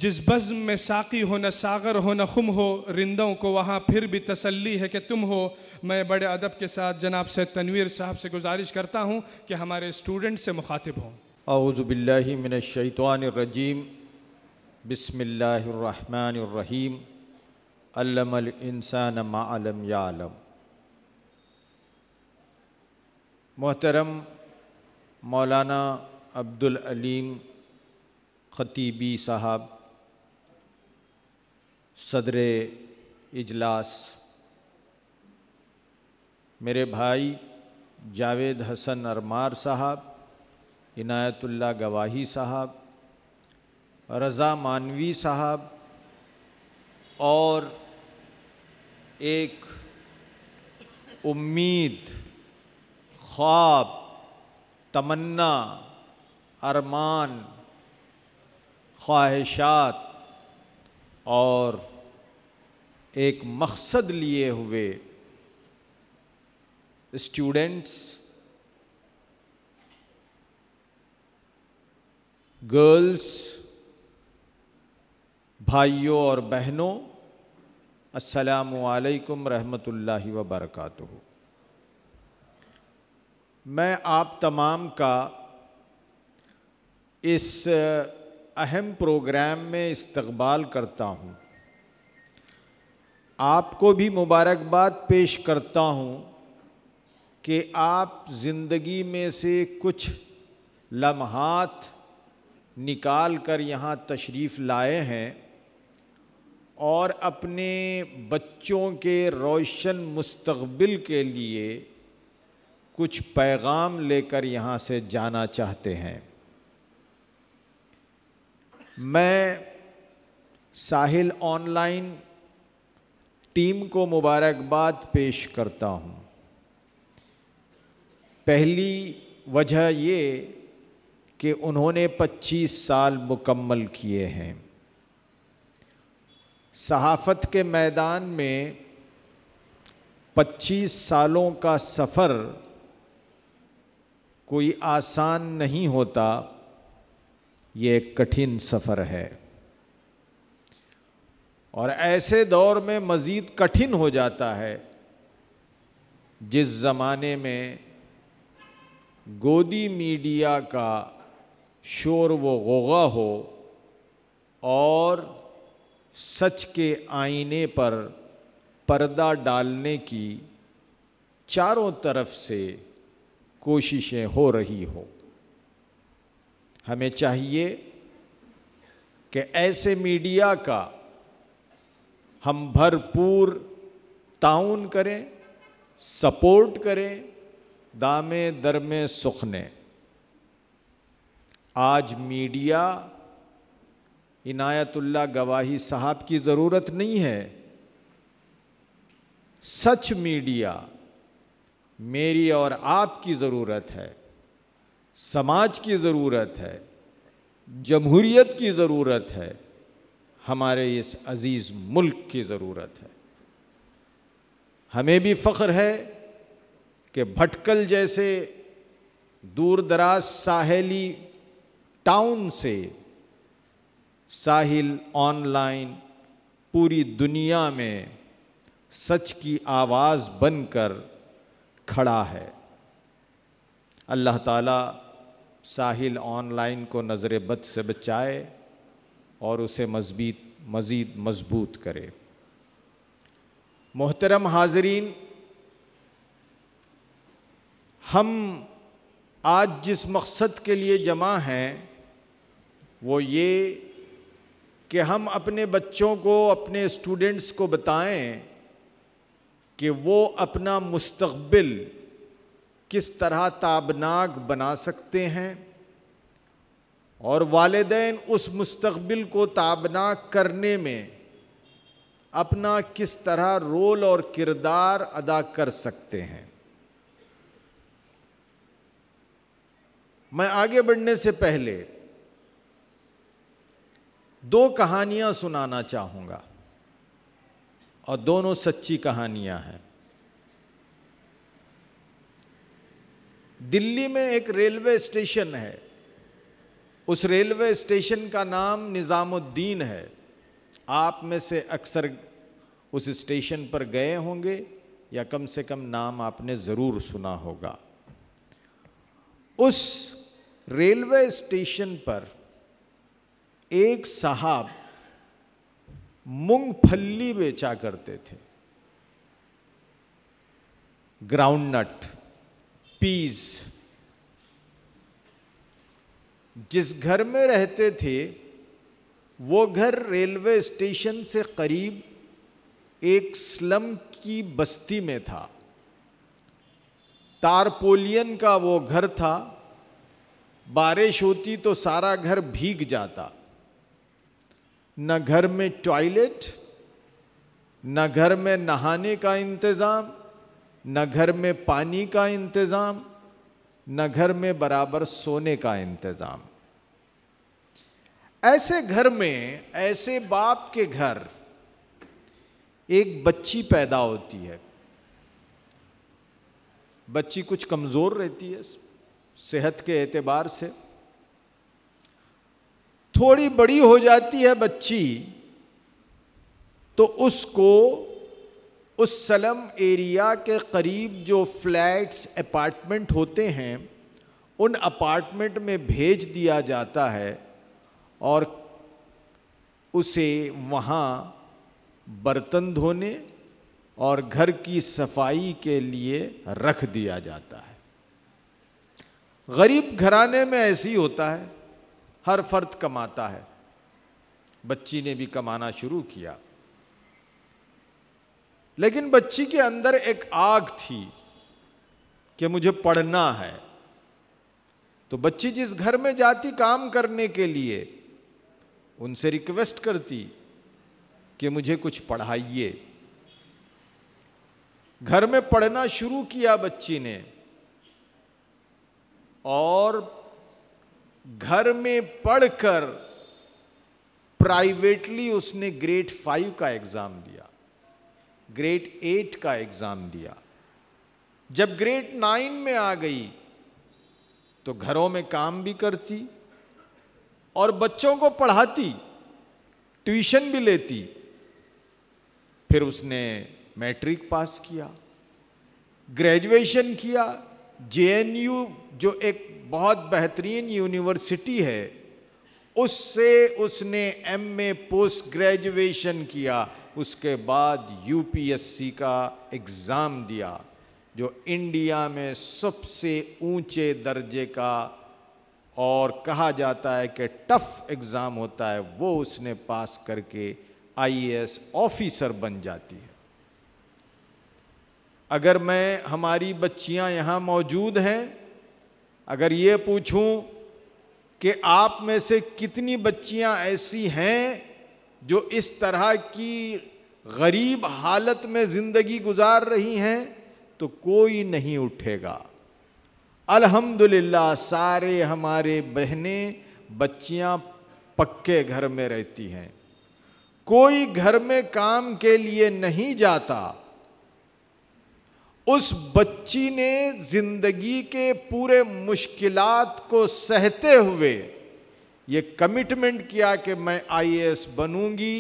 जिस बज़्म में साक़ी हो न सागर हो न खुम हो, रिंदों को वहाँ फिर भी तसल्ली है कि तुम हो। मैं बड़े अदब के साथ जनाब से तनवीर साहब से गुजारिश करता हूँ कि हमारे स्टूडेंट से मुखातिब हों। औज़ु बिल्लाहि मिनश शैतानिर रजीम, बिस्मिल्लाहिर रहमानिर रहीम, अल्लमल इंसान मा लम यालम। मोहतरम मौलाना अब्दुल अलीम ख़तीबी साहब, सदरे इजलास, मेरे भाई जावेद हसन अरमार साहब, इनायतुल्लाह गवाही साहब, रज़ा मानवी साहब और एक उम्मीद, ख्वाब, तमन्ना, अरमान, ख्वाहिशात और एक मकसद लिए हुए स्टूडेंट्स, गर्ल्स, भाइयों और बहनों, अस्सलामु अलैकुम रहमतुल्लाहि व बरकातुहू। मैं आप तमाम का इस अहम प्रोग्राम में इस्तकबाल करता हूँ। आपको भी मुबारकबाद पेश करता हूँ कि आप ज़िंदगी में से कुछ लम्हात निकाल कर यहाँ तशरीफ़ लाए हैं और अपने बच्चों के रोशन मुस्तक़बिल के लिए कुछ पैगाम लेकर यहाँ से जाना चाहते हैं। मैं साहिल ऑनलाइन टीम को मुबारकबाद पेश करता हूँ। पहली वजह ये कि उन्होंने 25 साल मुकम्मल किए हैं। सहाफ़त के मैदान में 25 सालों का सफ़र कोई आसान नहीं होता, ये एक कठिन सफ़र है और ऐसे दौर में मज़ीद कठिन हो जाता है जिस ज़माने में गोदी मीडिया का शोर व ग़ौग़ा हो और सच के आईने पर पर्दा डालने की चारों तरफ से कोशिशें हो रही हो। हमें चाहिए कि ऐसे मीडिया का हम भरपूर ताउन करें, सपोर्ट करें, दामे दरमे सुखने। आज मीडिया इनायतुल्लाह गवाही साहब की ज़रूरत नहीं है। सच मीडिया मेरी और आपकी ज़रूरत है, समाज की ज़रूरत है, जमहूरियत की ज़रूरत है, हमारे इस अज़ीज़ मुल्क की ज़रूरत है। हमें भी फ़ख्र है कि भटकल जैसे दूर दराज साहेली टाउन से साहिल ऑनलाइन पूरी दुनिया में सच की आवाज़ बनकर खड़ा है। अल्लाह ताला साहिल ऑनलाइन को नज़र बद से बचाए और उसे मज़ीद मज़बूत करे। मोहतरम हाज़रीन, हम आज जिस मकसद के लिए जमा हैं वो ये कि हम अपने बच्चों को, अपने स्टूडेंट्स को बताएं कि वो अपना मुस्तक़बिल किस तरह ताबनाक बना सकते हैं और वालिदैन उस मुस्तक़बिल को ताबनाक करने में अपना किस तरह रोल और किरदार अदा कर सकते हैं। मैं आगे बढ़ने से पहले दो कहानियां सुनाना चाहूँगा और दोनों सच्ची कहानियां हैं। दिल्ली में एक रेलवे स्टेशन है, उस रेलवे स्टेशन का नाम निज़ामुद्दीन है। आप में से अक्सर उस स्टेशन पर गए होंगे या कम से कम नाम आपने ज़रूर सुना होगा। उस रेलवे स्टेशन पर एक साहब मूंगफली बेचा करते थे, ग्राउंडनट, पीस। जिस घर में रहते थे वो घर रेलवे स्टेशन से करीब एक स्लम की बस्ती में था। तारपोलियन का वो घर था, बारिश होती तो सारा घर भीग जाता। न घर में टॉयलेट, न घर में नहाने का इंतज़ाम, न घर में पानी का इंतज़ाम, न घर में बराबर सोने का इंतज़ाम। ऐसे घर में, ऐसे बाप के घर एक बच्ची पैदा होती है। बच्ची कुछ कमज़ोर रहती है सेहत के एतबार से। थोड़ी बड़ी हो जाती है बच्ची तो उसको उस स्लम एरिया के करीब जो फ्लैट्स, अपार्टमेंट होते हैं, उन अपार्टमेंट में भेज दिया जाता है और उसे वहाँ बर्तन धोने और घर की सफाई के लिए रख दिया जाता है। गरीब घराने में ऐसे ही होता है, हर फर्द कमाता है। बच्ची ने भी कमाना शुरू किया, लेकिन बच्ची के अंदर एक आग थी कि मुझे पढ़ना है। तो बच्ची जिस घर में जाती काम करने के लिए, उनसे रिक्वेस्ट करती कि मुझे कुछ पढ़ाइए। घर में पढ़ना शुरू किया बच्ची ने और घर में पढ़कर प्राइवेटली उसने ग्रेड 5 का एग्जाम दिया, ग्रेड 8 का एग्जाम दिया। जब ग्रेड 9 में आ गई तो घरों में काम भी करती और बच्चों को पढ़ाती, ट्यूशन भी लेती। फिर उसने मैट्रिक पास किया, ग्रेजुएशन किया। जेएनयू जो एक बहुत बेहतरीन यूनिवर्सिटी है, उससे उसने एमए पोस्ट ग्रेजुएशन किया। उसके बाद यूपीएससी का एग्ज़ाम दिया, जो इंडिया में सबसे ऊंचे दर्जे का और कहा जाता है कि टफ एग्ज़ाम होता है, वो उसने पास करके आईएएस ऑफिसर बन जाती है। अगर मैं, हमारी बच्चियां यहाँ मौजूद हैं, अगर ये पूछूं कि आप में से कितनी बच्चियां ऐसी हैं जो इस तरह की गरीब हालत में ज़िंदगी गुजार रही हैं, तो कोई नहीं उठेगा। अल्हम्दुलिल्लाह सारे हमारे बहनें, बच्चियां पक्के घर में रहती हैं। कोई घर में काम के लिए नहीं जाता। उस बच्ची ने जिंदगी के पूरे मुश्किलात को सहते हुए ये कमिटमेंट किया कि मैं आईएएस बनूंगी।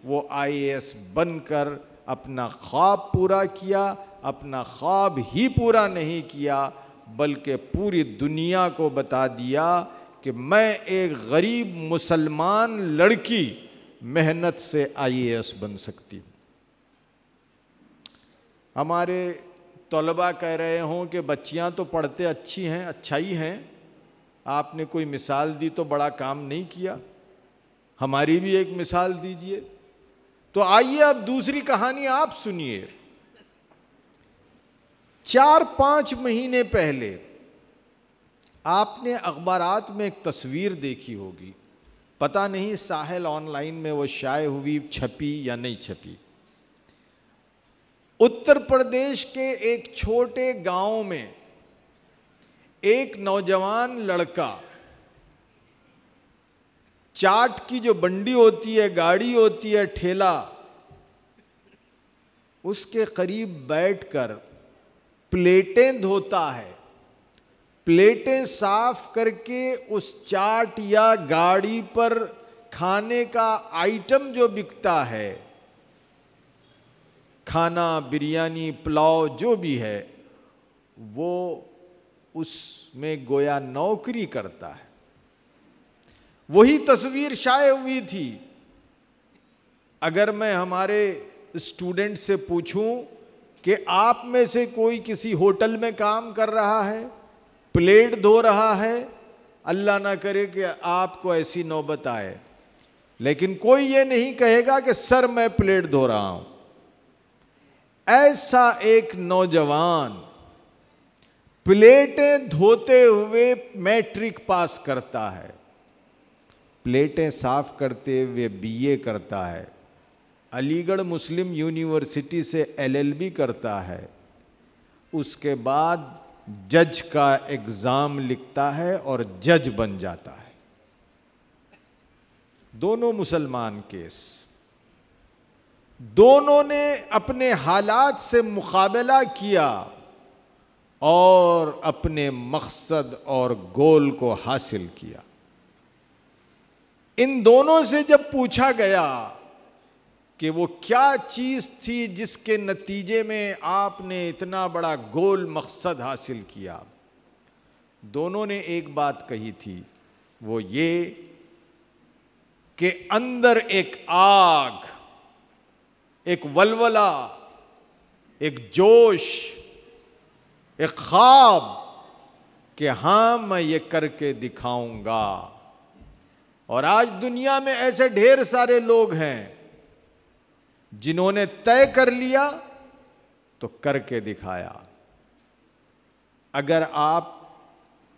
वो आईएएस बनकर अपना ख्वाब पूरा किया। अपना ख्वाब ही पूरा नहीं किया, बल्कि पूरी दुनिया को बता दिया कि मैं एक गरीब मुसलमान लड़की मेहनत से आईएएस बन सकती हूँ। हमारे तलबा कह रहे हों कि बच्चियां तो पढ़ते अच्छी हैं, अच्छा ही हैं, आपने कोई मिसाल दी तो बड़ा काम नहीं किया, हमारी भी एक मिसाल दीजिए। तो आइए अब दूसरी कहानी आप सुनिए। 4-5 महीने पहले आपने अखबारात में एक तस्वीर देखी होगी, पता नहीं साहिल ऑनलाइन में वो शाये हुई, छपी या नहीं छपी। उत्तर प्रदेश के एक छोटे गांव में एक नौजवान लड़का चाट की जो बंडी होती है, गाड़ी होती है, ठेला, उसके करीब बैठकर प्लेटें धोता है। प्लेटें साफ करके उस चाट या गाड़ी पर खाने का आइटम जो बिकता है, खाना, बिरयानी, पुलाव जो भी है, वो उसमें गोया नौकरी करता है। वही तस्वीर शाये हुई थी। अगर मैं हमारे स्टूडेंट से पूछूं कि आप में से कोई किसी होटल में काम कर रहा है, प्लेट धो रहा है, अल्लाह ना करे कि आपको ऐसी नौबत आए, लेकिन कोई ये नहीं कहेगा कि सर मैं प्लेट धो रहा हूं। ऐसा एक नौजवान प्लेटें धोते हुए मैट्रिक पास करता है, प्लेटें साफ करते हुए बीए करता है, अलीगढ़ मुस्लिम यूनिवर्सिटी से एलएलबी करता है, उसके बाद जज का एग्जाम लिखता है और जज बन जाता है। दोनों मुसलमान केस, दोनों ने अपने हालात से मुकाबला किया और अपने मकसद और गोल को हासिल किया। इन दोनों से जब पूछा गया कि वो क्या चीज थी जिसके नतीजे में आपने इतना बड़ा गोल मकसद हासिल किया, दोनों ने एक बात कही थी, वो ये कि अंदर एक आग, एक वलवला, एक जोश, एक ख्वाब कि हां मैं ये करके दिखाऊंगा। और आज दुनिया में ऐसे ढेर सारे लोग हैं जिन्होंने तय कर लिया तो करके दिखाया। अगर आप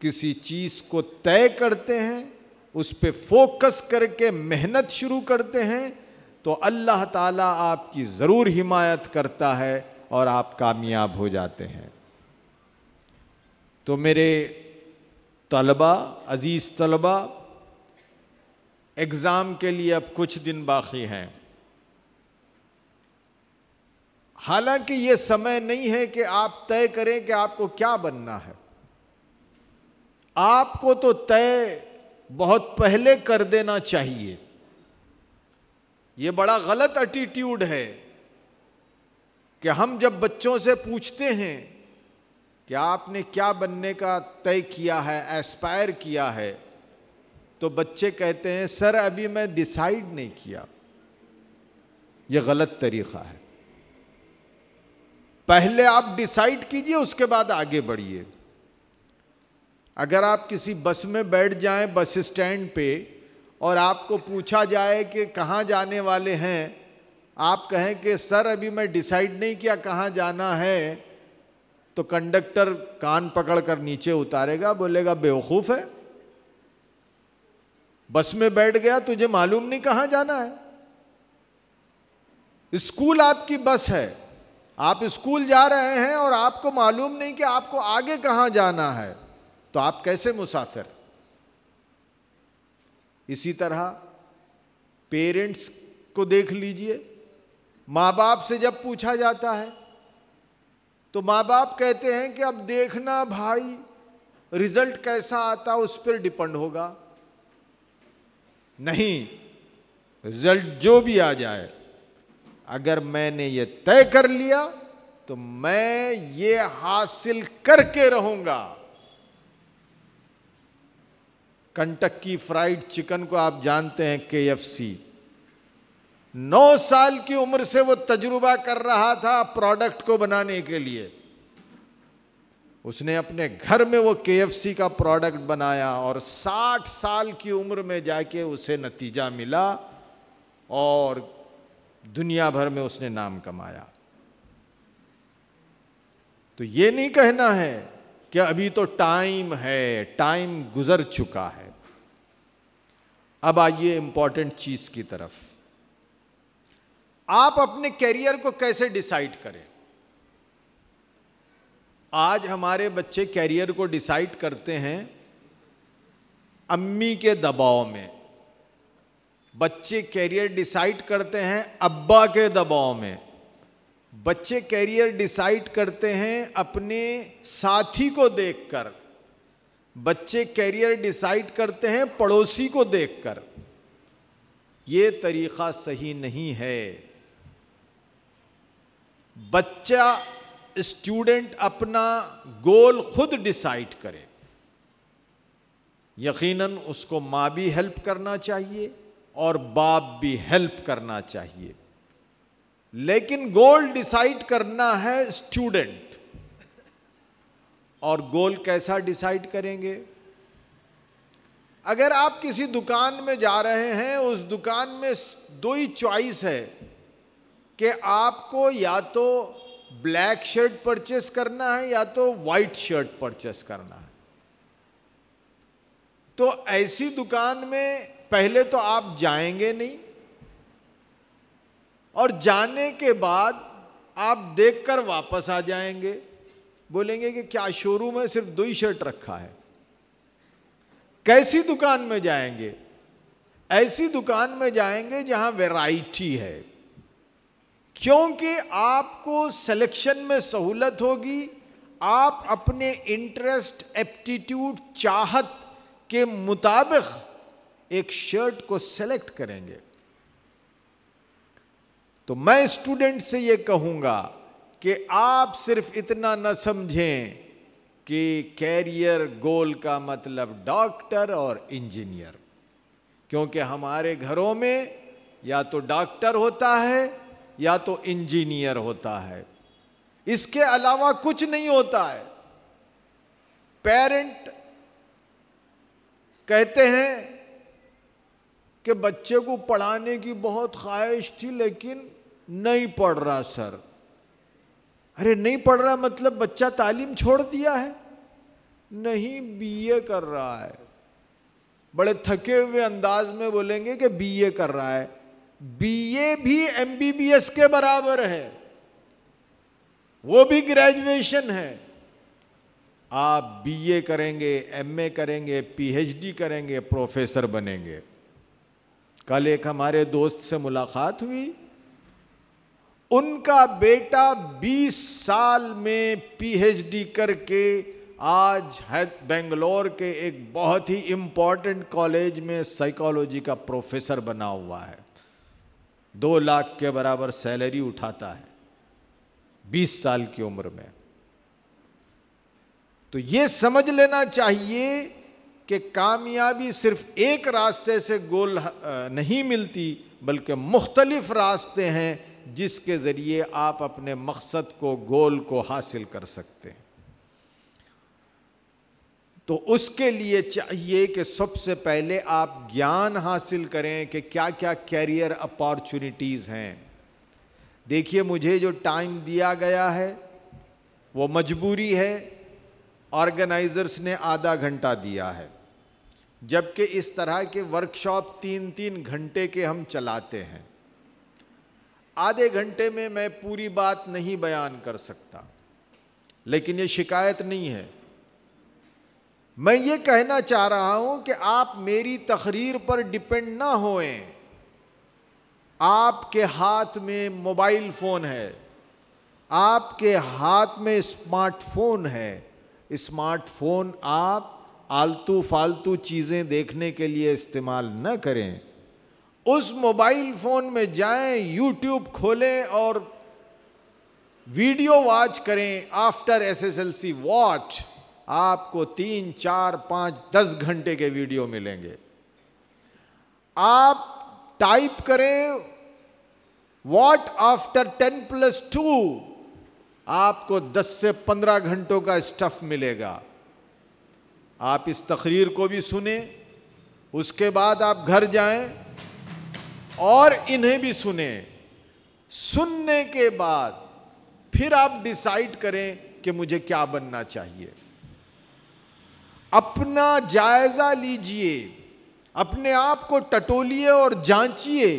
किसी चीज को तय करते हैं, उस पे फोकस करके मेहनत शुरू करते हैं, तो अल्लाह ताला आपकी जरूर हिमायत करता है और आप कामयाब हो जाते हैं। तो मेरे तलबा, अजीज तलबा, एग्जाम के लिए अब कुछ दिन बाकी हैं। हालांकि ये समय नहीं है कि आप तय करें कि आपको क्या बनना है। आपको तो तय बहुत पहले कर देना चाहिए। ये बड़ा गलत एटीट्यूड है कि हम जब बच्चों से पूछते हैं कि आपने क्या बनने का तय किया है, एस्पायर किया है, तो बच्चे कहते हैं सर अभी मैं डिसाइड नहीं किया। यह गलत तरीका है। पहले आप डिसाइड कीजिए, उसके बाद आगे बढ़िए। अगर आप किसी बस में बैठ जाएं, बस स्टैंड पे, और आपको पूछा जाए कि कहाँ जाने वाले हैं, आप कहें कि सर अभी मैं डिसाइड नहीं किया कहाँ जाना है, तो कंडक्टर कान पकड़कर नीचे उतारेगा, बोलेगा बेवकूफ़ है, बस में बैठ गया, तुझे मालूम नहीं कहाँ जाना है। स्कूल आपकी बस है, आप स्कूल जा रहे हैं और आपको मालूम नहीं कि आपको आगे कहाँ जाना है, तो आप कैसे मुसाफिर। इसी तरह पेरेंट्स को देख लीजिए। माँ बाप से जब पूछा जाता है तो माँ बाप कहते हैं कि अब देखना भाई, रिजल्ट कैसा आता उस पर डिपेंड होगा। नहीं, रिजल्ट जो भी आ जाए, अगर मैंने ये तय कर लिया तो मैं ये हासिल करके रहूंगा। कंटक्की फ्राइड चिकन को आप जानते हैं, KFC, 9 साल की उम्र से वो तजुर्बा कर रहा था प्रोडक्ट को बनाने के लिए। उसने अपने घर में वो KFC का प्रोडक्ट बनाया और 60 साल की उम्र में जाके उसे नतीजा मिला और दुनिया भर में उसने नाम कमाया। तो ये नहीं कहना है कि अभी तो टाइम है, टाइम गुजर चुका है। अब आइए इंपॉर्टेंट चीज की तरफ। आप अपने कैरियर को कैसे डिसाइड करें। आज हमारे बच्चे कैरियर को डिसाइड करते हैं अम्मी के दबाव में, बच्चे कैरियर डिसाइड करते हैं अब्बा के दबाव में, बच्चे कैरियर डिसाइड करते हैं अपने साथी को देखकर, बच्चे कैरियर डिसाइड करते हैं पड़ोसी को देखकर। ये तरीका सही नहीं है। बच्चा, स्टूडेंट अपना गोल खुद डिसाइड करे। यकीनन उसको माँ भी हेल्प करना चाहिए और बाप भी हेल्प करना चाहिए, लेकिन गोल डिसाइड करना है स्टूडेंट। और गोल कैसा डिसाइड करेंगे? अगर आप किसी दुकान में जा रहे हैं, उस दुकान में दो ही चॉइस है कि आपको या तो ब्लैक शर्ट परचेस करना है या तो वाइट शर्ट परचेस करना है। तो ऐसी दुकान में पहले तो आप जाएंगे नहीं, और जाने के बाद आप देखकर वापस आ जाएंगे, बोलेंगे कि क्या शोरूम है, सिर्फ दो ही शर्ट रखा है। कैसी दुकान में जाएंगे? ऐसी दुकान में जाएंगे जहां वैरायटी है, क्योंकि आपको सिलेक्शन में सहूलत होगी। आप अपने इंटरेस्ट, एप्टीट्यूड, चाहत के मुताबिक एक शर्ट को सेलेक्ट करेंगे। तो मैं स्टूडेंट से यह कहूंगा कि आप सिर्फ इतना न समझें कि कैरियर गोल का मतलब डॉक्टर और इंजीनियर, क्योंकि हमारे घरों में या तो डॉक्टर होता है या तो इंजीनियर होता है, इसके अलावा कुछ नहीं होता है। पेरेंट कहते हैं कि बच्चे को पढ़ाने की बहुत ख्वाहिश थी लेकिन नहीं पढ़ रहा सर। अरे नहीं पढ़ रहा मतलब बच्चा तालीम छोड़ दिया है? नहीं, बीए कर रहा है। बड़े थके हुए अंदाज में बोलेंगे कि बीए कर रहा है। बीए भी एमबीबीएस के बराबर है, वो भी ग्रेजुएशन है। आप बीए करेंगे, एमए करेंगे, पीएचडी करेंगे, प्रोफेसर बनेंगे। कल एक हमारे दोस्त से मुलाकात हुई, उनका बेटा 20 साल में पीएचडी करके आज है बेंगलोर के एक बहुत ही इंपॉर्टेंट कॉलेज में साइकोलॉजी का प्रोफेसर बना हुआ है। 2 लाख के बराबर सैलरी उठाता है 20 साल की उम्र में। तो ये समझ लेना चाहिए कि कामयाबी सिर्फ एक रास्ते से गोल नहीं मिलती, बल्कि मुख्तलिफ रास्ते हैं जिसके ज़रिए आप अपने मकसद को, गोल को हासिल कर सकते हैं। तो उसके लिए चाहिए कि सबसे पहले आप ज्ञान हासिल करें कि क्या क्या कैरियर अपॉर्चुनिटीज़ हैं। देखिए, मुझे जो टाइम दिया गया है वो मजबूरी है, ऑर्गेनाइजर्स ने आधा घंटा दिया है, जबकि इस तरह के वर्कशॉप 3-3 घंटे के हम चलाते हैं। आधे घंटे में मैं पूरी बात नहीं बयान कर सकता, लेकिन ये शिकायत नहीं है। मैं ये कहना चाह रहा हूं कि आप मेरी तकरीर पर डिपेंड ना होएं। आपके हाथ में मोबाइल फ़ोन है, आपके हाथ में स्मार्टफोन है। स्मार्टफोन आप आलतू फालतू चीज़ें देखने के लिए इस्तेमाल न करें। उस मोबाइल फ़ोन में जाएं, यूट्यूब खोलें और वीडियो वॉच करें। आफ्टर एसएसएलसी वॉच, आपको 3, 4, 5, 10 घंटे के वीडियो मिलेंगे। आप टाइप करें व्हाट आफ्टर 10+2, आपको 10 से 15 घंटों का स्टफ मिलेगा। आप इस तकरीर को भी सुने, उसके बाद आप घर जाएं और इन्हें भी सुने। सुनने के बाद फिर आप डिसाइड करें कि मुझे क्या बनना चाहिए। अपना जायजा लीजिए, अपने आप को टटोलिए और जांचिए।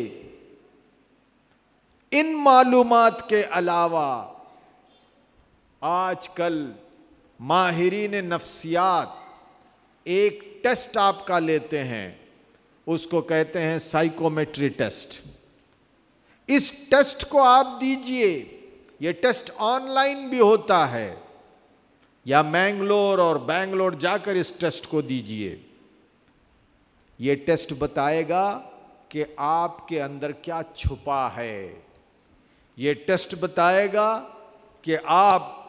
इन मालूमात के अलावा आजकल माहिरीन नफ्सियात एक टेस्ट आपका लेते हैं, उसको कहते हैं साइकोमेट्री टेस्ट। इस टेस्ट को आप दीजिए। यह टेस्ट ऑनलाइन भी होता है। या मैंगलोर और बैंगलोर जाकर इस टेस्ट को दीजिए। ये टेस्ट बताएगा कि आपके अंदर क्या छुपा है। ये टेस्ट बताएगा कि आप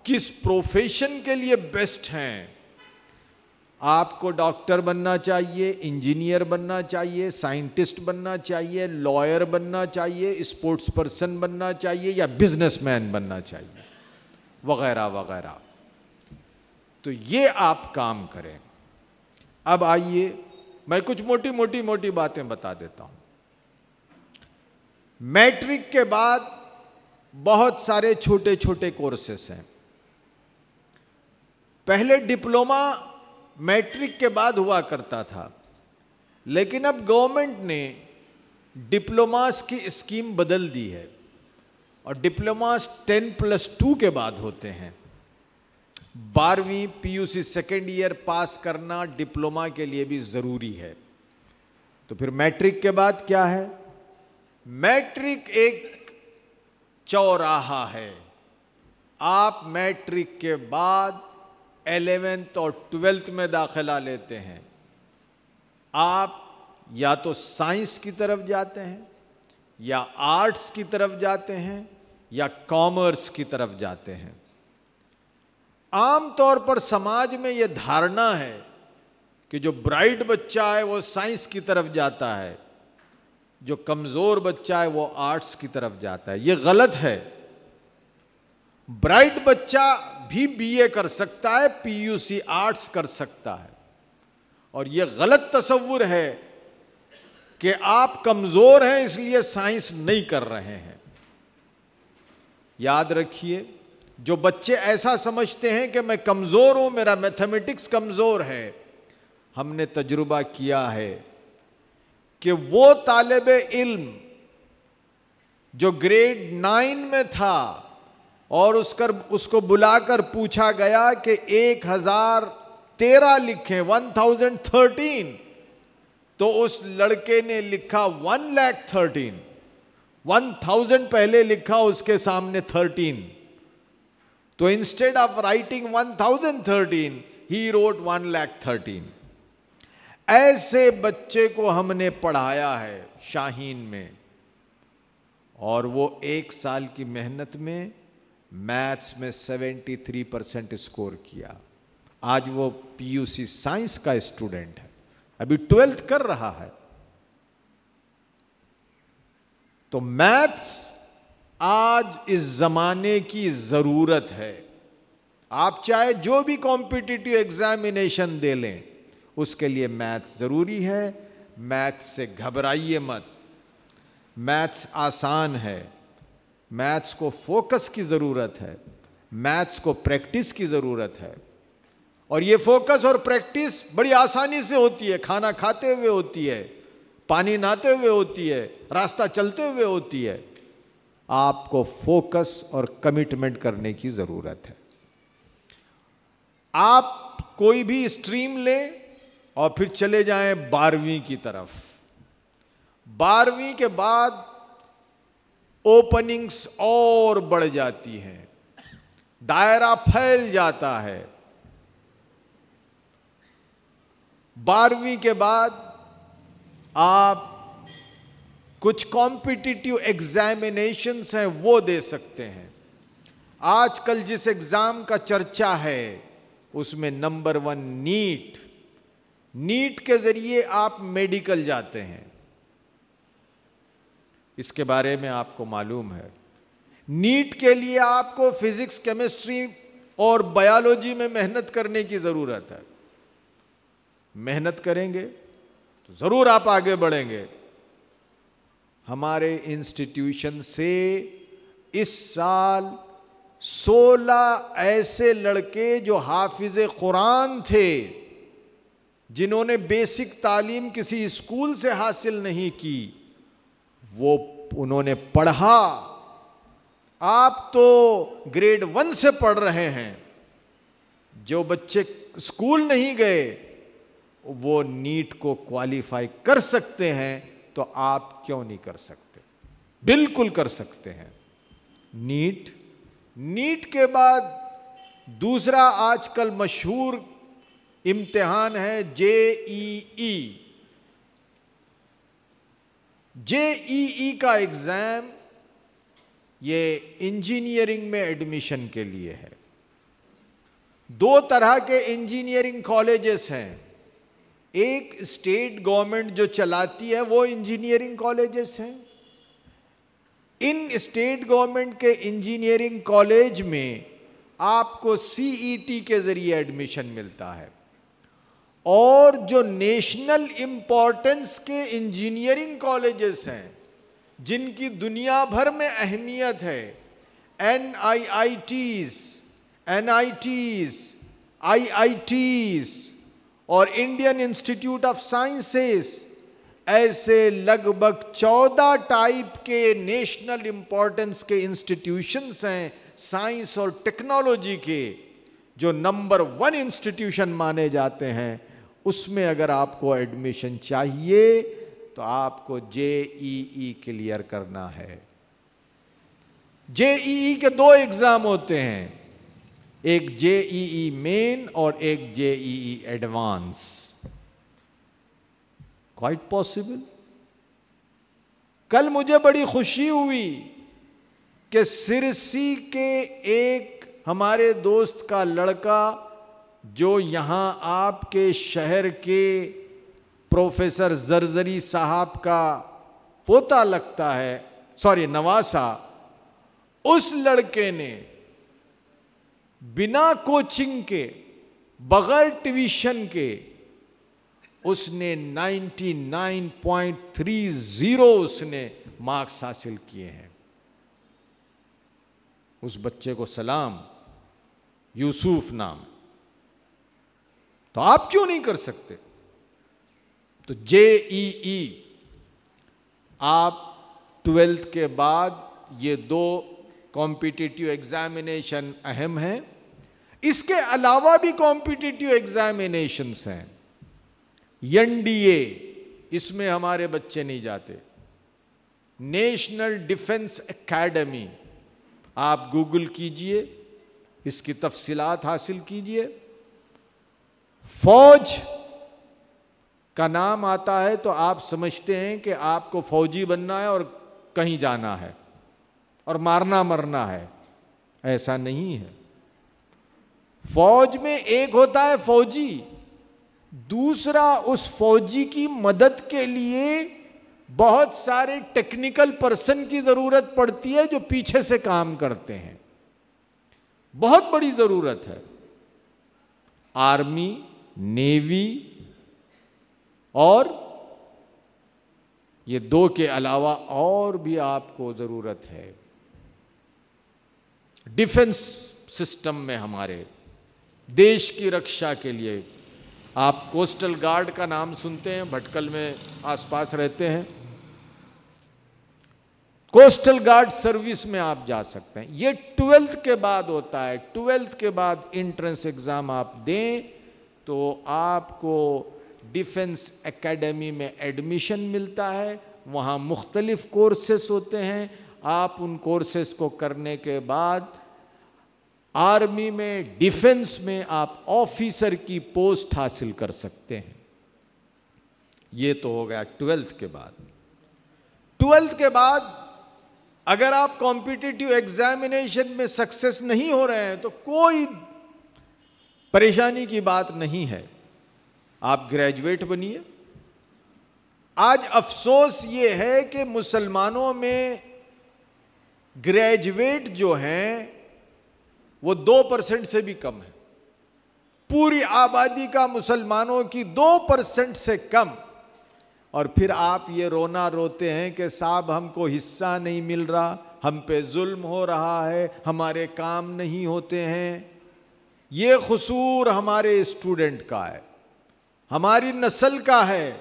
किस प्रोफेशन के लिए बेस्ट हैं। आपको डॉक्टर बनना चाहिए, इंजीनियर बनना चाहिए, साइंटिस्ट बनना चाहिए, लॉयर बनना चाहिए, स्पोर्ट्स पर्सन बनना चाहिए या बिजनेसमैन बनना चाहिए, वगैरह वगैरह। तो ये आप काम करें। अब आइए मैं कुछ मोटी बातें बता देता हूं। मैट्रिक के बाद बहुत सारे छोटे छोटे कोर्सेस हैं। पहले डिप्लोमा मैट्रिक के बाद हुआ करता था, लेकिन अब गवर्नमेंट ने डिप्लोमास की स्कीम बदल दी है और डिप्लोमास 10+2 के बाद होते हैं। 12वीं पीयूसी सेकेंड ईयर पास करना डिप्लोमा के लिए भी जरूरी है। तो फिर मैट्रिक के बाद क्या है? मैट्रिक एक चौराहा है। आप मैट्रिक के बाद 11th और 12th में दाखिला लेते हैं। आप या तो साइंस की तरफ जाते हैं, या आर्ट्स की तरफ जाते हैं, या कॉमर्स की तरफ जाते हैं। आमतौर पर समाज में यह धारणा है कि जो ब्राइट बच्चा है वो साइंस की तरफ जाता है, जो कमजोर बच्चा है वो आर्ट्स की तरफ जाता है। यह गलत है। ब्राइट बच्चा भी बीए कर सकता है, पीयूसी आर्ट्स कर सकता है। और यह गलत तसव्वुर है कि आप कमजोर हैं इसलिए साइंस नहीं कर रहे हैं। याद रखिए, जो बच्चे ऐसा समझते हैं कि मैं कमजोर हूं, मेरा मैथमेटिक्स कमजोर है, हमने तजुर्बा किया है कि वो तालिबे इल्म जो ग्रेड 9 में था और उसको बुलाकर पूछा गया कि 1013 लिखें, 1013, तो उस लड़के ने लिखा 1,13,000। 1000 पहले लिखा, उसके सामने 13। तो instead of writing 1013 he wrote 1,13,000। ऐसे बच्चे को हमने पढ़ाया है शाहीन में, और वो 1 साल की मेहनत में मैथ्स में 73% स्कोर किया। आज वो पीयूसी साइंस का स्टूडेंट है, अभी 12th कर रहा है। तो मैथ्स आज इस जमाने की जरूरत है। आप चाहे जो भी कॉम्पिटिटिव एग्जामिनेशन दे लें, उसके लिए मैथ्स जरूरी है। मैथ्स से घबराइए मत। मैथ्स आसान है। मैथ्स को फोकस की जरूरत है, मैथ्स को प्रैक्टिस की जरूरत है। और ये फोकस और प्रैक्टिस बड़ी आसानी से होती है। खाना खाते हुए होती है, पानी नहाते हुए होती है, रास्ता चलते हुए होती है। आपको फोकस और कमिटमेंट करने की जरूरत है। आप कोई भी स्ट्रीम लें और फिर चले जाएं 12वीं की तरफ। 12वीं के बाद ओपनिंग्स और बढ़ जाती हैं, दायरा फैल जाता है। 12वीं के बाद आप कुछ कॉम्पिटिटिव एग्जामिनेशंस हैं वो दे सकते हैं। आजकल जिस एग्जाम का चर्चा है उसमें नंबर 1 नीट। नीट के जरिए आप मेडिकल जाते हैं, इसके बारे में आपको मालूम है। नीट के लिए आपको फिजिक्स, केमिस्ट्री और बायोलॉजी में मेहनत करने की जरूरत है। मेहनत करेंगे तो जरूर आप आगे बढ़ेंगे। हमारे इंस्टीट्यूशन से इस साल 16 ऐसे लड़के जो हाफिज कुरान थे, जिन्होंने बेसिक तालीम किसी स्कूल से हासिल नहीं की, वो उन्होंने पढ़ा। आप तो ग्रेड 1 से पढ़ रहे हैं। जो बच्चे स्कूल नहीं गए वो नीट को क्वालिफाई कर सकते हैं, तो आप क्यों नहीं कर सकते? बिल्कुल कर सकते हैं। नीट के बाद दूसरा आजकल मशहूर इम्तिहान है जेईई। जेईई का एग्जाम ये इंजीनियरिंग में एडमिशन के लिए है। दो तरह के इंजीनियरिंग कॉलेजेस हैं, एक स्टेट गवर्नमेंट जो चलाती है वो इंजीनियरिंग कॉलेजेस हैं। इन स्टेट गवर्नमेंट के इंजीनियरिंग कॉलेज में आपको सीईटी के जरिए एडमिशन मिलता है, और जो नेशनल इंपॉर्टेंस के इंजीनियरिंग कॉलेजेस हैं जिनकी दुनिया भर में अहमियत है, NIITs, NITs, IITs और इंडियन इंस्टीट्यूट ऑफ साइंसेस, ऐसे लगभग 14 टाइप के नेशनल इंपॉर्टेंस के इंस्टीट्यूशंस हैं साइंस और टेक्नोलॉजी के, जो नंबर 1 इंस्टीट्यूशन माने जाते हैं। उसमें अगर आपको एडमिशन चाहिए तो आपको जेईई क्लियर करना है। जेईई के 2 एग्जाम होते हैं, एक जेईई मेन और एक जेईई एडवांस। Quite possible. कल मुझे बड़ी खुशी हुई कि सिरसी के एक हमारे दोस्त का लड़का, जो यहां आपके शहर के प्रोफेसर जरजरी साहब का पोता लगता है, सॉरी नवासा, उस लड़के ने बिना कोचिंग के, बगैर ट्यूशन के, उसने 99.30 उसने मार्क्स हासिल किए हैं। उस बच्चे को सलाम, यूसुफ नाम। तो आप क्यों नहीं कर सकते? तो जेईई आप 12th के बाद ये 2 कॉम्पिटिटिव एग्जामिनेशन अहम हैं। इसके अलावा भी कॉम्पिटिटिव एग्जामिनेशंस हैं। एनडीए, इसमें हमारे बच्चे नहीं जाते। नेशनल डिफेंस एकेडमी, आप गूगल कीजिए, इसकी तफसीलात हासिल कीजिए। फौज का नाम आता है तो आप समझते हैं कि आपको फौजी बनना है और कहीं जाना है और मारना मरना है। ऐसा नहीं है। फौज में एक होता है फौजी, दूसरा उस फौजी की मदद के लिए बहुत सारे टेक्निकल पर्सन की जरूरत पड़ती है जो पीछे से काम करते हैं। बहुत बड़ी जरूरत है। आर्मी, नेवी और ये 2 के अलावा और भी आपको जरूरत है। डिफेंस सिस्टम में हमारे देश की रक्षा के लिए आप कोस्टल गार्ड का नाम सुनते हैं, भटकल में आसपास रहते हैं, कोस्टल गार्ड सर्विस में आप जा सकते हैं। ये 12th के बाद होता है। 12th के बाद एंट्रेंस एग्जाम आप दें तो आपको डिफेंस एकेडमी में एडमिशन मिलता है। वहाँ मुख्तलिफ कोर्सेस होते हैं। आप उन कोर्सेस को करने के बाद आर्मी में, डिफेंस में आप ऑफिसर की पोस्ट हासिल कर सकते हैं। ये तो हो गया 12th के बाद। 12th के बाद अगर आप कॉम्पिटिटिव एग्जामिनेशन में सक्सेस नहीं हो रहे हैं तो कोई परेशानी की बात नहीं है, आप ग्रेजुएट बनिए। आज अफसोस ये है कि मुसलमानों में ग्रेजुएट जो हैं वो 2% से भी कम है। पूरी आबादी का मुसलमानों की 2% से कम। और फिर आप ये रोना रोते हैं कि साहब हमको हिस्सा नहीं मिल रहा, हम पे जुल्म हो रहा है, हमारे काम नहीं होते हैं। ये कसूर हमारे स्टूडेंट का है, हमारी नस्ल का है,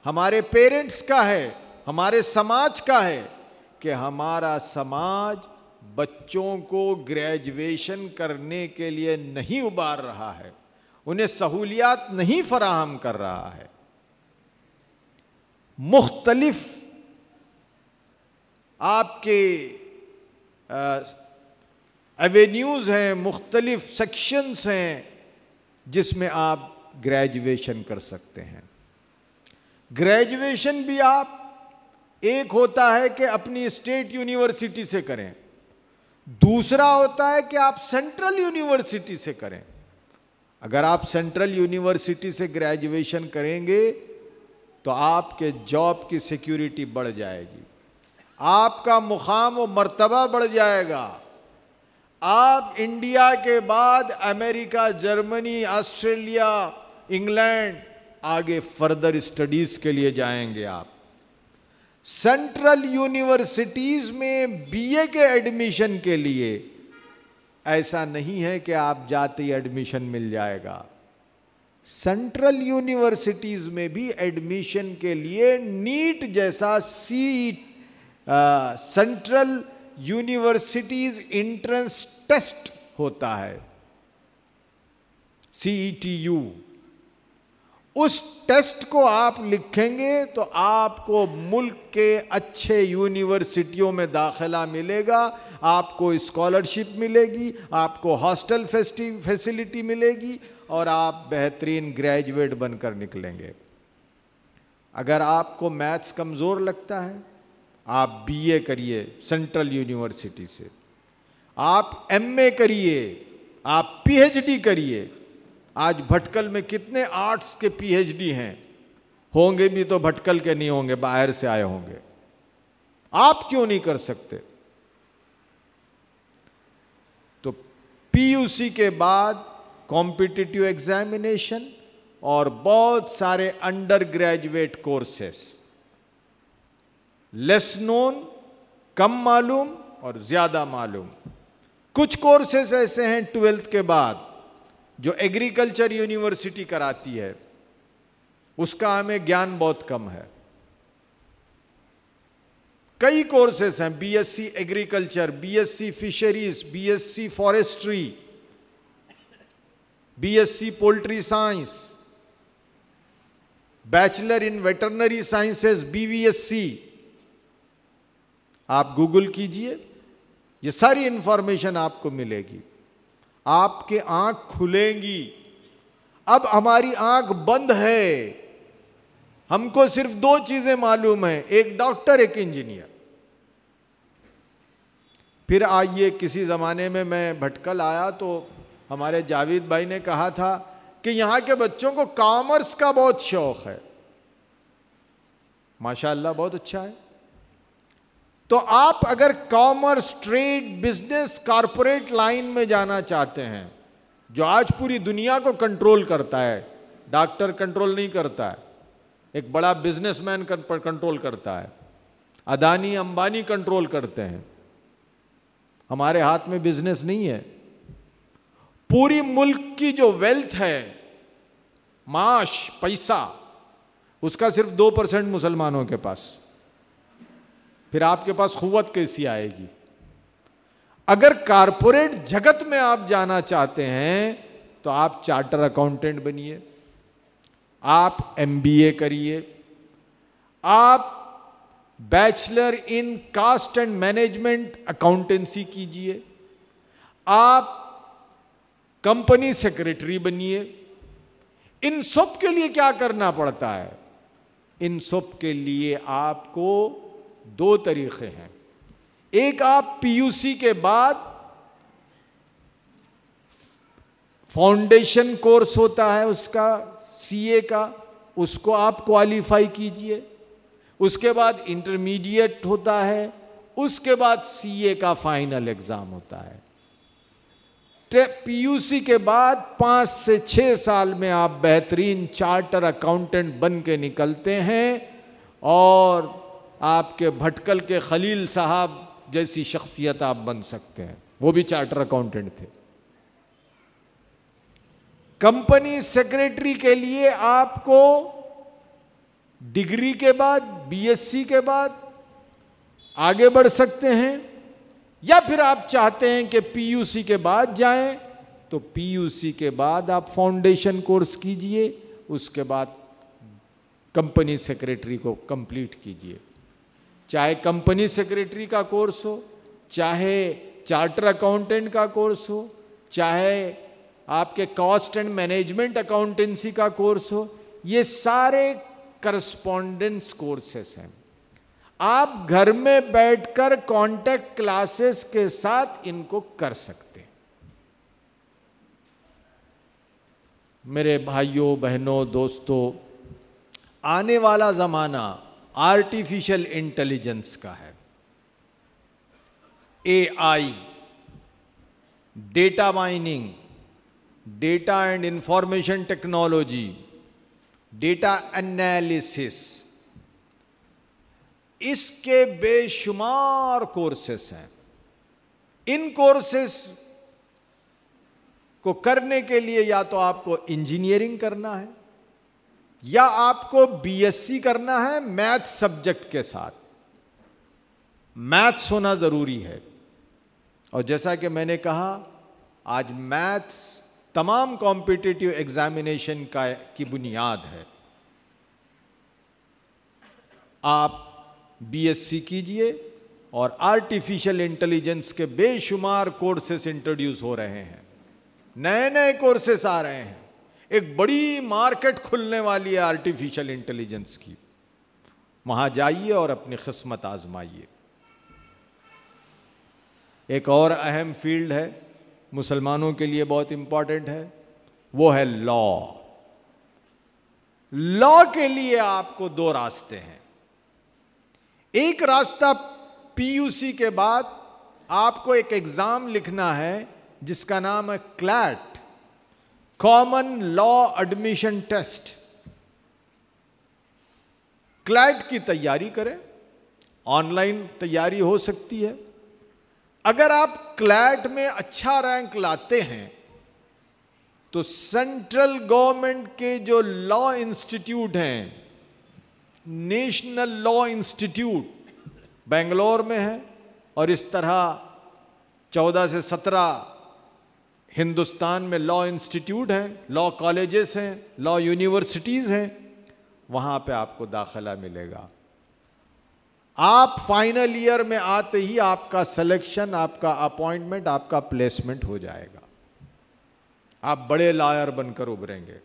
हमारे पेरेंट्स का है, हमारे समाज का है कि हमारा समाज बच्चों को ग्रेजुएशन करने के लिए नहीं उबार रहा है, उन्हें सहूलियात नहीं फराहम कर रहा है। मुख्तलिफ आपके एवेन्यूज़ हैं, मुख्तलिफ सेक्शंस हैं जिसमें आप ग्रेजुएशन कर सकते हैं। ग्रेजुएशन भी आप एक होता है कि अपनी स्टेट यूनिवर्सिटी से करें, दूसरा होता है कि आप सेंट्रल यूनिवर्सिटी से करें। अगर आप सेंट्रल यूनिवर्सिटी से ग्रेजुएशन करेंगे तो आपके जॉब की सिक्योरिटी बढ़ जाएगी, आपका मुकाम व मर्तबा बढ़ जाएगा। आप इंडिया के बाद अमेरिका, जर्मनी, ऑस्ट्रेलिया, इंग्लैंड आगे फर्दर स्टडीज के लिए जाएंगे। आप सेंट्रल यूनिवर्सिटीज में बीए के एडमिशन के लिए ऐसा नहीं है कि आप जाते ही एडमिशन मिल जाएगा। सेंट्रल यूनिवर्सिटीज में भी एडमिशन के लिए नीट जैसा सेंट्रल यूनिवर्सिटीज एंट्रेंस टेस्ट होता है, CETU। उस टेस्ट को आप लिखेंगे तो आपको मुल्क के अच्छे यूनिवर्सिटियों में दाखिला मिलेगा, आपको स्कॉलरशिप मिलेगी, आपको हॉस्टल फैसिलिटी मिलेगी और आप बेहतरीन ग्रेजुएट बनकर निकलेंगे। अगर आपको मैथ्स कमज़ोर लगता है, आप BA करिए सेंट्रल यूनिवर्सिटी से, आप MA करिए, आप PhD करिए। आज भटकल में कितने आर्ट्स के PhD हैं, होंगे भी तो भटकल के नहीं होंगे, बाहर से आए होंगे। आप क्यों नहीं कर सकते? तो PUC के बाद कॉम्पिटिटिव एग्जामिनेशन और बहुत सारे undergraduate courses, less known, कम मालूम और ज्यादा मालूम। कुछ कोर्सेस ऐसे हैं 12th के बाद जो एग्रीकल्चर यूनिवर्सिटी कराती है, उसका हमें ज्ञान बहुत कम है। कई कोर्सेस हैं, BSc agriculture, BSc fisheries, BSc forestry, BSc poultry science, bachelor in veterinary sciences BVSc। आप गूगल कीजिए, ये सारी इंफॉर्मेशन आपको मिलेगी, आपके आंख खुलेंगी। अब हमारी आंख बंद है, हमको सिर्फ 2 चीजें मालूम है, एक डॉक्टर, एक इंजीनियर। फिर आइए, किसी ज़माने में मैं भटकल आया तो हमारे जावेद भाई ने कहा था कि यहाँ के बच्चों को कॉमर्स का बहुत शौक है। माशाअल्लाह, बहुत अच्छा है। तो आप अगर commerce, trade, business, corporate line में जाना चाहते हैं, जो आज पूरी दुनिया को कंट्रोल करता है, डॉक्टर कंट्रोल नहीं करता है, एक बड़ा बिजनेसमैन कंट्रोल करता है, अदानी अंबानी कंट्रोल करते हैं। हमारे हाथ में बिजनेस नहीं है। पूरी मुल्क की जो वेल्थ है, माश, पैसा, उसका सिर्फ 2% मुसलमानों के पास। फिर आपके पास खुव्वत कैसी आएगी? अगर कारपोरेट जगत में आप जाना चाहते हैं तो आप चार्टर अकाउंटेंट बनिए, आप MBA करिए, आप bachelor in cost and management accountancy कीजिए, आप कंपनी सेक्रेटरी बनिए। इन सब के लिए क्या करना पड़ता है? इन सब के लिए आपको 2 तरीके हैं। एक, आप PUC के बाद फाउंडेशन कोर्स होता है उसका, CA का, उसको आप क्वालिफाई कीजिए। उसके बाद इंटरमीडिएट होता है, उसके बाद CA का फाइनल एग्जाम होता है। PUC के बाद 5 से 6 साल में आप बेहतरीन चार्टर अकाउंटेंट बन के निकलते हैं और आपके भटकल के खलील साहब जैसी शख्सियत आप बन सकते हैं। वो भी चार्टर अकाउंटेंट थे। कंपनी सेक्रेटरी के लिए आपको डिग्री के बाद, BSc के बाद आगे बढ़ सकते हैं, या फिर आप चाहते हैं कि PUC के बाद जाएं तो PUC के बाद आप फाउंडेशन कोर्स कीजिए, उसके बाद कंपनी सेक्रेटरी को कंप्लीट कीजिए। चाहे कंपनी सेक्रेटरी का कोर्स हो, चाहे चार्टर अकाउंटेंट का कोर्स हो, चाहे आपके कॉस्ट एंड मैनेजमेंट अकाउंटेंसी का कोर्स हो, ये सारे करस्पॉन्डेंस कोर्सेस हैं। आप घर में बैठकर कॉन्टैक्ट क्लासेस के साथ इनको कर सकते हैं। मेरे भाइयों बहनों दोस्तों, आने वाला ज़माना आर्टिफिशियल इंटेलिजेंस का है। AI, data mining, data and information technology, data analysis, इसके बेशुमार कोर्सेस हैं। इन कोर्सेस को करने के लिए या तो आपको इंजीनियरिंग करना है या आपको BSc करना है मैथ सब्जेक्ट के साथ। मैथ्स होना जरूरी है, और जैसा कि मैंने कहा, आज मैथ्स तमाम कॉम्पिटिटिव एग्जामिनेशन की बुनियाद है। आप BSc कीजिए और आर्टिफिशियल इंटेलिजेंस के बेशुमार कोर्सेस इंट्रोड्यूस हो रहे हैं, नए नए कोर्सेस आ रहे हैं। एक बड़ी मार्केट खुलने वाली है आर्टिफिशियल इंटेलिजेंस की। वहां जाइए और अपनी किस्मत आजमाइए। एक और अहम फील्ड है, मुसलमानों के लिए बहुत इंपॉर्टेंट है, वो है लॉ। लॉ के लिए आपको दो रास्ते हैं। एक रास्ता, PUC के बाद आपको एक एग्जाम लिखना है जिसका नाम है CLAT, common law admission test. CLAT की तैयारी करें, ऑनलाइन तैयारी हो सकती है। अगर आप क्लैट में अच्छा रैंक लाते हैं तो सेंट्रल गवर्नमेंट के जो लॉ इंस्टीट्यूट हैं, नेशनल लॉ इंस्टीट्यूट बेंगलोर में है, और इस तरह 14 से 17 हिंदुस्तान में लॉ इंस्टीट्यूट हैं, लॉ कॉलेजेस हैं, लॉ यूनिवर्सिटीज़ हैं, वहाँ पे आपको दाखिला मिलेगा। आप फाइनल ईयर में आते ही आपका सिलेक्शन, आपका अपॉइंटमेंट, आपका प्लेसमेंट हो जाएगा। आप बड़े लॉयर बनकर उभरेंगे,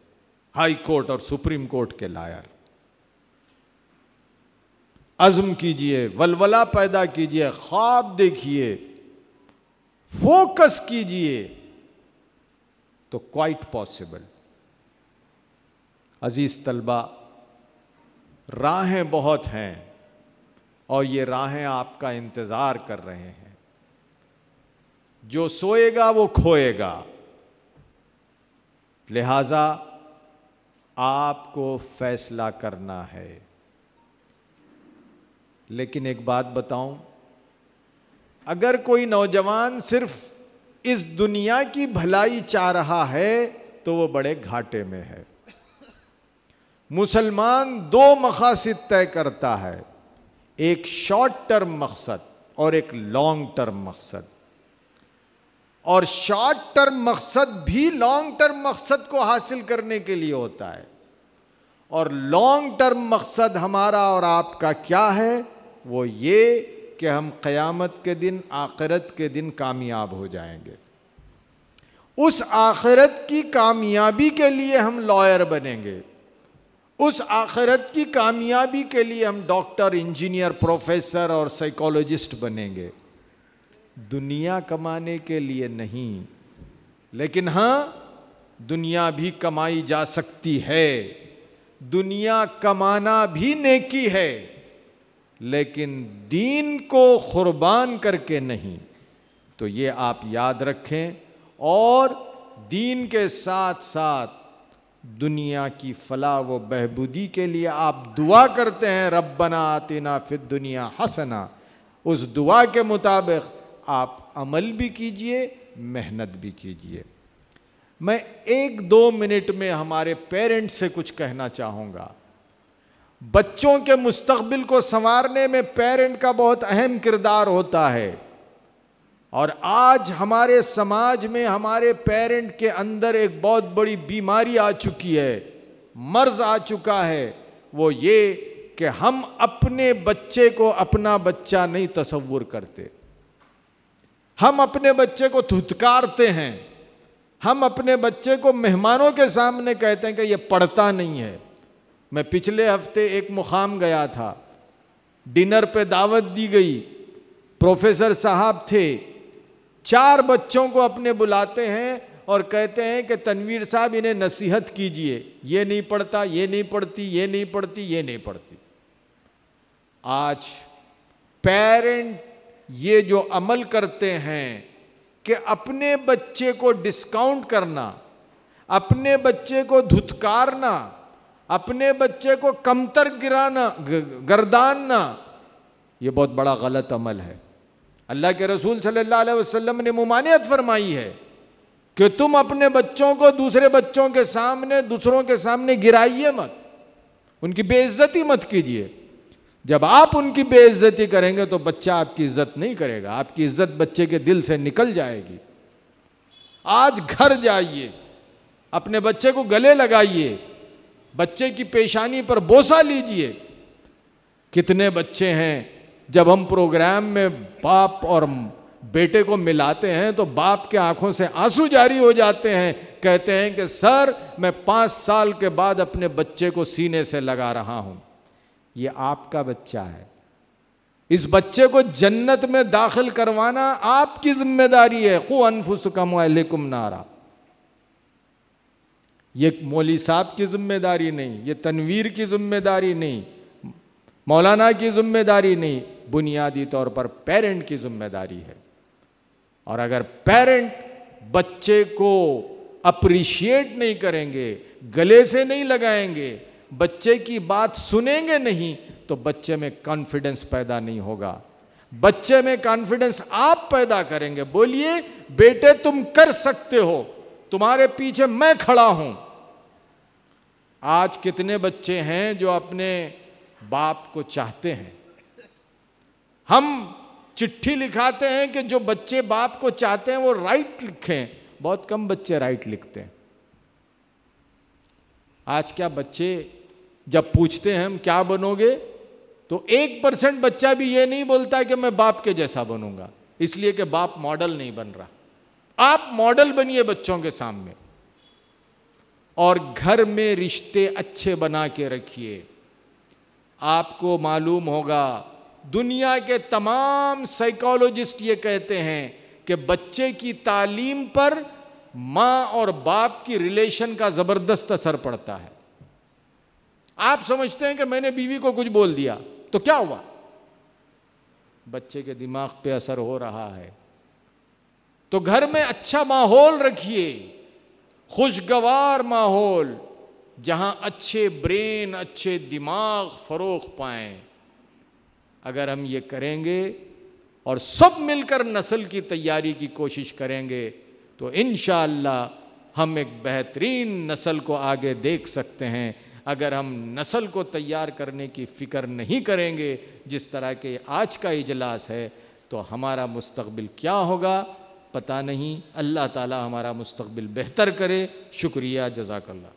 हाई कोर्ट और सुप्रीम कोर्ट के लॉयर। अज़्म कीजिए, वलवला पैदा कीजिए, ख्वाब देखिए, फोकस कीजिए, तो क्वाइट पॉसिबल। अजीज तलबा, राहें बहुत हैं और ये राहें आपका इंतजार कर रहे हैं। जो सोएगा वो खोएगा, लिहाजा आपको फैसला करना है। लेकिन एक बात बताऊं, अगर कोई नौजवान सिर्फ इस दुनिया की भलाई चाह रहा है तो वो बड़े घाटे में है। मुसलमान दो मकासद तय करता है, एक शॉर्ट टर्म मकसद और एक लॉन्ग टर्म मकसद। और शॉर्ट टर्म मकसद भी लॉन्ग टर्म मकसद को हासिल करने के लिए होता है। और लॉन्ग टर्म मकसद हमारा और आपका क्या है? वो ये कि हम क़यामत के दिन, आखिरत के दिन कामयाब हो जाएंगे। उस आखिरत की कामयाबी के लिए हम लॉयर बनेंगे, उस आखिरत की कामयाबी के लिए हम डॉक्टर, इंजीनियर, प्रोफेसर और साइकोलॉजिस्ट बनेंगे। दुनिया कमाने के लिए नहीं, लेकिन हाँ, दुनिया भी कमाई जा सकती है। दुनिया कमाना भी नेकी है, लेकिन दीन को कुर्बान करके नहीं। तो ये आप याद रखें, और दीन के साथ साथ दुनिया की फलाह व बहबूदी के लिए आप दुआ करते हैं, रब्बना आतिना फिद दुनिया हसना। उस दुआ के मुताबिक आप अमल भी कीजिए, मेहनत भी कीजिए। मैं 1-2 मिनट में हमारे पेरेंट्स से कुछ कहना चाहूँगा। बच्चों के मुस्तकबिल को संवारने में पेरेंट का बहुत अहम किरदार होता है। और आज हमारे समाज में हमारे पेरेंट के अंदर एक बहुत बड़ी बीमारी आ चुकी है, मर्ज आ चुका है। वो ये कि हम अपने बच्चे को अपना बच्चा नहीं तसव्वुर करते। हम अपने बच्चे को धुतकारते हैं, हम अपने बच्चे को मेहमानों के सामने कहते हैं कि ये पढ़ता नहीं है। मैं पिछले हफ्ते एक मुकाम गया था, डिनर पे दावत दी गई, प्रोफेसर साहब थे, 4 बच्चों को अपने बुलाते हैं और कहते हैं कि तनवीर साहब इन्हें नसीहत कीजिए, ये नहीं पढ़ता, ये नहीं पढ़ती, ये नहीं पढ़ती, ये नहीं पढ़ती। आज पेरेंट ये जो अमल करते हैं कि अपने बच्चे को डिस्काउंट करना, अपने बच्चे को धुतकारना, अपने बच्चे को कमतर गिराना, गर्दानना, ये बहुत बड़ा गलत अमल है। अल्लाह के रसूल सल्लल्लाहु अलैहि वसल्लम ने मुमानियत फरमाई है कि तुम अपने बच्चों को दूसरे बच्चों के सामने, दूसरों के सामने गिराइए मत, उनकी बेइज्जती मत कीजिए। जब आप उनकी बेइज्जती करेंगे तो बच्चा आपकी इज्जत नहीं करेगा, आपकी इज्जत बच्चे के दिल से निकल जाएगी। आज घर जाइए, अपने बच्चे को गले लगाइए, बच्चे की पेशानी पर बोसा लीजिए। कितने बच्चे हैं जब हम प्रोग्राम में बाप और बेटे को मिलाते हैं तो बाप के आंखों से आंसू जारी हो जाते हैं, कहते हैं कि सर मैं 5 साल के बाद अपने बच्चे को सीने से लगा रहा हूं। ये आपका बच्चा है, इस बच्चे को जन्नत में दाखिल करवाना आपकी जिम्मेदारी है। खु अनफुसकुम व अहलिकुम नारा, ये मौली साहब की जिम्मेदारी नहीं, ये तनवीर की जिम्मेदारी नहीं, मौलाना की जिम्मेदारी नहीं, बुनियादी तौर पर पेरेंट की जिम्मेदारी है। और अगर पेरेंट बच्चे को अप्रिशिएट नहीं करेंगे, गले से नहीं लगाएंगे, बच्चे की बात सुनेंगे नहीं, तो बच्चे में कॉन्फिडेंस पैदा नहीं होगा। बच्चे में कॉन्फिडेंस आप पैदा करेंगे। बोलिए बेटे तुम कर सकते हो, तुम्हारे पीछे मैं खड़ा हूं। आज कितने बच्चे हैं जो अपने बाप को चाहते हैं। हम चिट्ठी लिखाते हैं कि जो बच्चे बाप को चाहते हैं वो राइट लिखें, बहुत कम बच्चे राइट लिखते हैं। आज क्या बच्चे जब पूछते हैं हम क्या बनोगे, तो 1% बच्चा भी ये नहीं बोलता कि मैं बाप के जैसा बनूंगा, इसलिए कि बाप मॉडल नहीं बन रहा। आप मॉडल बनिए बच्चों के सामने, और घर में रिश्ते अच्छे बना के रखिए। आपको मालूम होगा दुनिया के तमाम साइकोलॉजिस्ट ये कहते हैं कि बच्चे की तालीम पर माँ और बाप की रिलेशन का जबरदस्त असर पड़ता है। आप समझते हैं कि मैंने बीवी को कुछ बोल दिया तो क्या हुआ, बच्चे के दिमाग पे असर हो रहा है। तो घर में अच्छा माहौल रखिए, खुशगवार माहौल, जहां अच्छे ब्रेन, अच्छे दिमाग फरोग पाएं। अगर हम ये करेंगे और सब मिलकर नस्ल की तैयारी की कोशिश करेंगे तो इंशाअल्लाह हम एक बेहतरीन नस्ल को आगे देख सकते हैं। अगर हम नस्ल को तैयार करने की फ़िक्र नहीं करेंगे जिस तरह के आज का इजलास है, तो हमारा मुस्तकबिल क्या होगा पता नहीं। अल्लाह ताला हमारा मुस्तकबिल बेहतर करे। शुक्रिया, जज़ाकल्लाह।